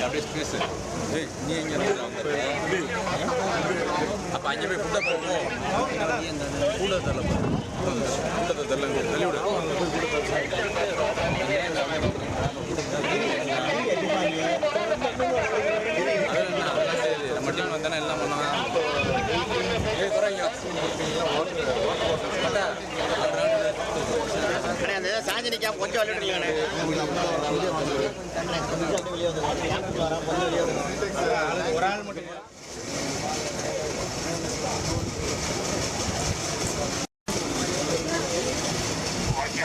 அப்படியே ஸ்பேஸ் நீ எங்கே அப்போ அங்கே போய் ஃபுட்டாக போவோம் கூட தரல கூட்டத்தை தரல தள்ளிவிட நம்ம டீம் வந்தானே எல்லாம் பண்ணாங்க அந்த சாஞ்சினிக்கா கொஞ்சம் விளையாடுறீங்கண்ணே ஒரு ஆள் மட்டும்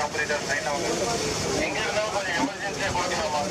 ஆபரேட்டர் சைன் ஆகும் எங்க இருந்தாலும் கொஞ்சம் எமர்ஜென்சியா கொடுக்கலாமா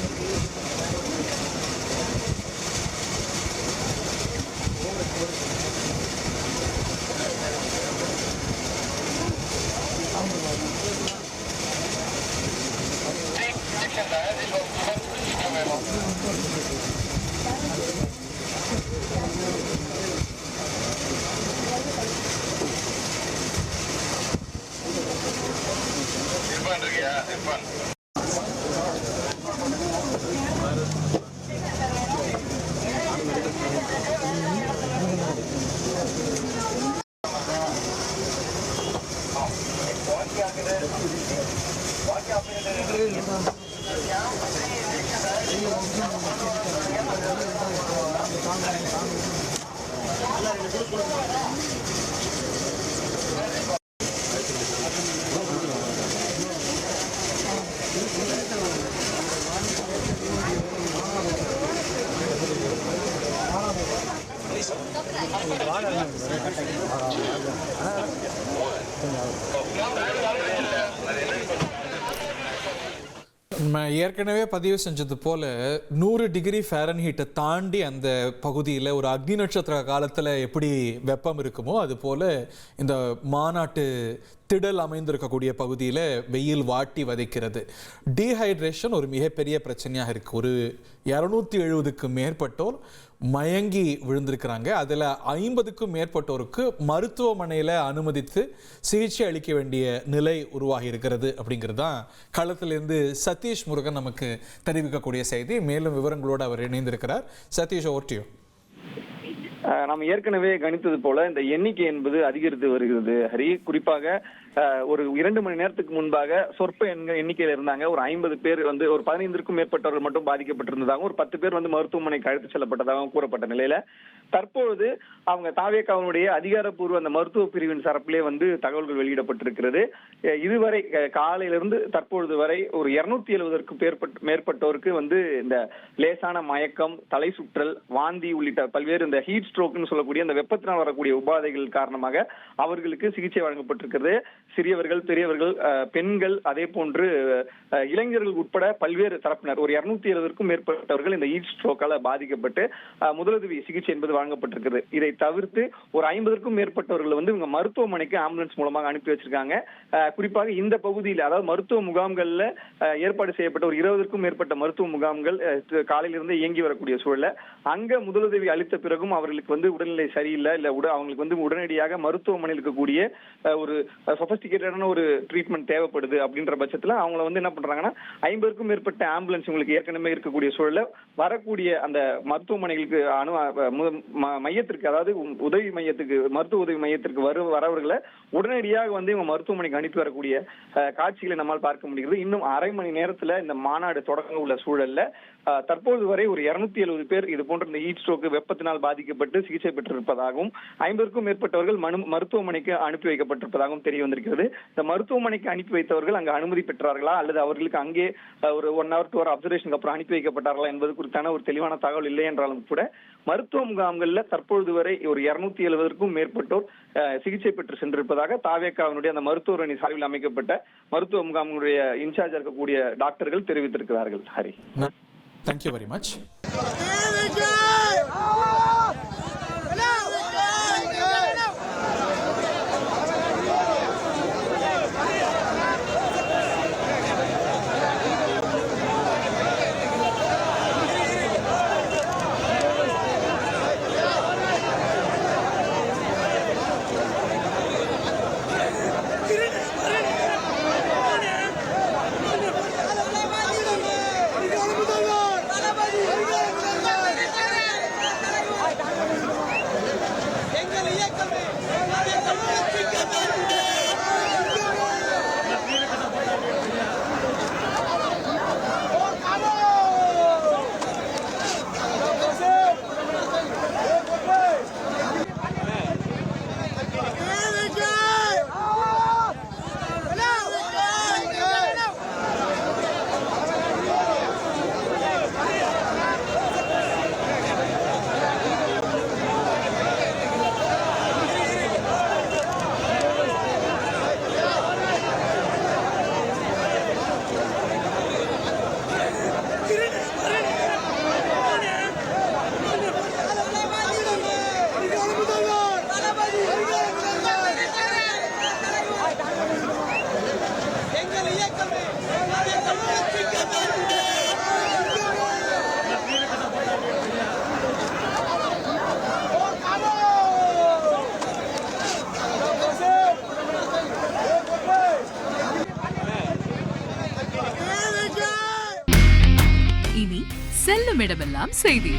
ஏற்கனவே பதிவு செஞ்சது போல 100 டிகிரி ஃபாரன்ஹீட்டை தாண்டி அந்த பகுதியில் ஒரு அக்னி நட்சத்திர காலத்தில் எப்படி வெப்பம் இருக்குமோ அது போல இந்த மாநாட்டு திடல் அமைந்திருக்கக்கூடிய பகுதியில் வெயில் வாட்டி வதைக்கிறது. டீஹைட்ரேஷன் ஒரு மிகப்பெரிய பிரச்சனையாக இருக்குது. ஒரு 270க்கும் மேற்பட்டோர் மயங்கி விழுந்திருக்கிறாங்க. அதில் 50க்கும் மேற்பட்டோருக்கு மருத்துவமனையில் அனுமதித்து சிகிச்சை அளிக்க வேண்டிய நிலை உருவாகி இருக்கிறது அப்படிங்கிறது தான் களத்திலிருந்து சதீஷ் முருகன் நமக்கு தெரிவிக்கக்கூடிய செய்தி. மேலும் விவரங்களோடு அவர் இணைந்திருக்கிறார். சதீஷ், ஓட்டியோ. நாம் ஏற்கனவே கணித்தது போல இந்த எண்ணிக்கை என்பது அதிகரித்து வருகிறது ஹரி. குறிப்பாக ஒரு 2 மணி நேரத்துக்கு முன்பாக சொற்ப எண்ணிக்கையில இருந்தாங்க. ஒரு 50 பேர் ஒரு 15க்கும் மேற்பட்டவர்கள் மட்டும் பாதிக்கப்பட்டிருந்ததாகவும் ஒரு 10 பேர் மருத்துவமனைக்கு அழைத்து செல்லப்பட்டதாகவும் கூறப்பட்ட நிலையில தற்பொழுது அவங்க தாவேகாவுடைய அதிகாரப்பூர்வ அந்த மருத்துவ பிரிவின் சார்பிலே தகவல்கள் வெளியிடப்பட்டிருக்கிறது. இதுவரை காலையிலிருந்து தற்பொழுது வரை ஒரு 270க்கும் மேற்பட்டோருக்கு இந்த லேசான மயக்கம், தலை சுற்றல், வாந்தி உள்ளிட்ட பல்வேறு இந்த ஹீட் ஸ்ட்ரோக்னு சொல்லக்கூடிய அந்த வெப்பத்தினால் வரக்கூடிய உபாதைகள் காரணமாக அவர்களுக்கு சிகிச்சை வழங்கப்பட்டிருக்கிறது. சிறியவர்கள், பெரியவர்கள், பெண்கள், அதே போன்று இளைஞர்கள் உட்பட பல்வேறு தரப்பினர் ஒரு 270க்கும் மேற்பட்டவர்கள் இந்த ஹீட் ஸ்ட்ரோக்கால பாதிக்கப்பட்டு முதலுதவி சிகிச்சை என்பது வழங்கப்பட்டிருக்கிறது. இதை தவிர்த்து ஒரு 50க்கும் மேற்பட்டவர்கள் இவங்க மருத்துவமனைக்கு ஆம்புலன்ஸ் மூலமாக அனுப்பி வச்சிருக்காங்க. குறிப்பாக இந்த பகுதியில், அதாவது மருத்துவ முகாம்கள்ல ஏற்பாடு செய்யப்பட்ட ஒரு 20க்கும் மேற்பட்ட மருத்துவ முகாம்கள் காலையிலிருந்து இயங்கி வரக்கூடிய சூழல்ல அங்க முதலுதவி அளித்த பிறகும் அவர்களுக்கு உடல்நிலை சரியில்லை, இல்ல அவங்களுக்கு உடனடியாக மருத்துவமனையில் இருக்கக்கூடிய ஒரு சொபிஸ்டிகேட்டடான ஒரு ட்ரீட்மெண்ட் தேவைப்படுது அப்படின்ற பட்சத்துல அவங்கள என்ன பண்றாங்கன்னா 50க்கும் மேற்பட்ட ஆம்புலன்ஸ் உங்களுக்கு ஏற்கனவே இருக்கக்கூடிய சூழல்ல வரக்கூடிய அந்த மருத்துவமனைகளுக்கு மையத்திற்கு, அதாவது உதவி மையத்துக்கு, மருத்துவ உதவி மையத்திற்கு வரவர்களை உடனடியாக இவங்க மருத்துவமனைக்கு அனுப்பி வரக்கூடிய காட்சிகளை நம்மால் பார்க்க முடிகிறது. இன்னும் அரை மணி நேரத்துல இந்த மாநாடு தொடங்க உள்ள சூழல்ல தற்போது வரை ஒரு 270 பேர் இது போன்ற இந்த ஹீட் ஸ்ட்ரோக் வெப்பத்தினால் பாதிக்கப்பட்டு சிகிச்சை பெற்றிருப்பதாகவும் 50க்கும் மேற்பட்டவர்கள் மருத்துவமனைக்கு அனுப்பி வைக்கப்பட்டிருப்பதாகவும் தெரிய வந்திருக்கிறது. இந்த மருத்துவமனைக்கு அனுப்பி வைத்தவர்கள் அங்கு அனுமதி பெற்றார்களா அல்லது அவர்களுக்கு அங்கே ஒரு 1 hour 2 hour அப்சர்வேஷனுக்கு அப்புறம் அனுப்பி வைக்கப்பட்டார்களா என்பது குறித்தான ஒரு தெளிவான தகவல் இல்லை என்றாலும் கூட மருத்துவ முகாம்கள்ல தற்பொழுது வரை ஒரு 270க்கும் மேற்பட்டோர் சிகிச்சை பெற்று சென்றிருப்பதாக தாவேகாவினுடைய அந்த மருத்துவர் அணி சார்பில் அமைக்கப்பட்ட மருத்துவ முகாமினுடைய இன்சார்ஜ் இருக்கக்கூடிய டாக்டர்கள் தெரிவித்திருக்கிறார்கள். Hari, thank you very much. இனி செல்லும் இடமெல்லாம் செய்தி.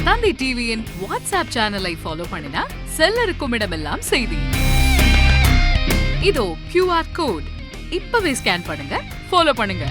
தந்தி டிவியின் வாட்ஸ்அப் சேனலை ஃபாலோ பண்ணினா செல்லருக்கும் இடமெல்லாம் செய்தி. இதோ QR கோட் இப்பவே ஸ்கேன் பண்ணுங்க, ஃபாலோ பண்ணுங்க.